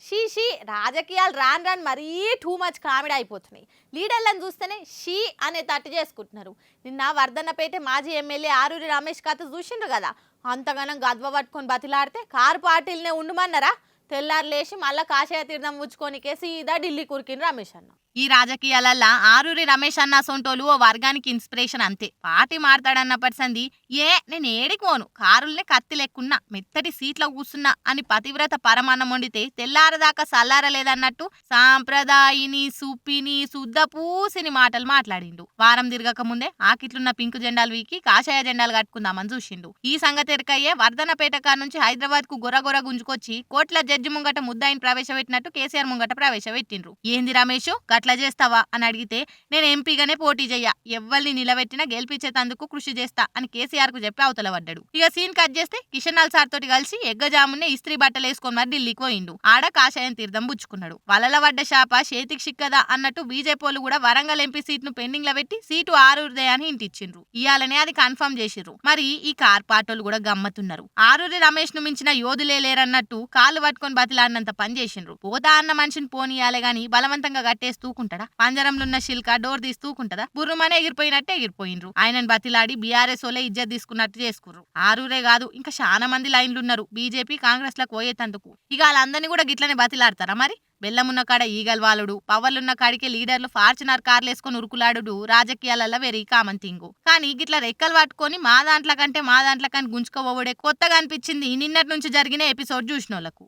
She she రాజకీయాలు రాను రాను మరీ టూ మచ్ కామెడీ అయిపోతున్నాయి. లీడర్లను చూస్తేనే షీ అనే తట్టు చేసుకుంటున్నారు. నిన్న వర్ధన్నపేట మాజీ ఎమ్మెల్యే ఆరూరి రమేష్ కథ చూసిండ్రు కదా. అంతగానం గద్వ పట్టుకొని బతిలాడితే కారు పార్టీలనే ఉండమన్నారా? తెల్లారు లేచి మళ్ళా కాషాయ తీర్థం పుచ్చుకోనికే సీదా ఢిల్లీ కురికిండ్రు రమేష్ అన్న. ఈ రాజకీయాలల్లా ఆరూరి రమేష్ అన్న సొంటోలు ఓ వర్గానికి ఇన్స్పిరేషన్ అంతే. పార్టీ మారతాడన్న పర్సంది నేను ఏడికోను, కారుల్నే కత్తి లెక్కున్నా, మెత్తటి సీట్లో కూర్చున్నా అని పతివ్రత పరమాన్నం వండితే తెల్లారదాకా సల్లారలేదన్నట్టు సాంప్రదాయిని సుప్పిని శుద్ధ పూసిని మాటలు మాట్లాడిండు. వారం తిరగక ముందే ఆకిట్లున్న పింక్ జెండాలు వీకి కాషాయ జెండాలు కట్టుకుందామని చూసిండు. ఈ సంగతి ఎరకయ్యే వర్ధన్నపేట కాడ నుంచి హైదరాబాద్ కు గొరగొర గుంజుకొచ్చి కోట్ల జడ్జి ముంగట ముద్దాయిని ప్రవేశపెట్టినట్టు కేసీఆర్ ముంగట ప్రవేశపెట్టిండ్రు. ఏంది రమేష్ గట్ల చేస్తావా అని అడిగితే నేను ఎంపీగానే పోటీ చెయ్య, ఎవ్వల్ని నిలబెట్టినా గెలిపించేందుకు కృషి చేస్తా అని కేసీఆర్ కు చెప్పి అవతల పడ్డాడు. ఇక సీన్ కట్ చేస్తే కిషన్నాల్ సార్ తోటి కలిసి ఎగ్గజామునే ఇస్త్రీ బట్టలు వేసుకొని మరి ఢిల్లీకి పోయిండు. ఆడ కాషాయం తీర్థం పుచ్చుకున్నాడు. వలల పడ్డ శాప చేతికి చిక్కదా అన్నట్టు బీజేపీలు కూడా వరంగల్ ఎంపీ సీట్ ను పెండింగ్ లో పెట్టి సీటు ఆరూరిదే అని ఇంటిచ్చిండ్రు. ఇయాలనే అది కన్ఫర్మ్ చేసిర్రు. మరి ఈ కార్ పాటోలు కూడా గమ్మతున్నారు. ఆరూరి రమేష్ ను మించిన యోధులే లేరన్నట్టు కాళ్ళు పట్టుకొని బతిలాడినంత పని చేసిండ్రు. పోతా అన్న మనిషిని పోనీయాలే గాని బలవంతంగా కట్టేసి తూకుంటాడా? పంజరంలో ఉన్న శిల్క డోర్ తీసి తూకుంటదా? బుర్రుమనే ఎగిరిపోయినట్టే ఎగిరిపోయిండ్రు. ఆయనను బతిలాడి బీఆర్ఎస్ ఓలే ఇజ్జత్ తీసుకున్నట్టు చేసుకుర్రు. ఆరూరే కాదు ఇంకా చాలా మంది లైన్లున్నారు బీజేపీ కాంగ్రెస్ లకు పోయేతందుకు. ఇక వాళ్ళందరినీ కూడా గిట్లనే బతిలాడతారా? మరి బెల్లమున్న కాడ ఈగల్ వాలుడు, పవర్లున్న కాడికే లీడర్లు ఫార్చునర్ కార్లు వేసుకొని ఉరుకులాడు రాజకీయాలలో వెరీ కామన్ థింగ్. కానీ గిట్ల రెక్కలు పట్టుకొని మా దాంట్ల కంటే గుంజుకోవడే కొత్తగా అనిపించింది నిన్నటి నుంచి జరిగిన ఎపిసోడ్ చూసినోళ్లకు.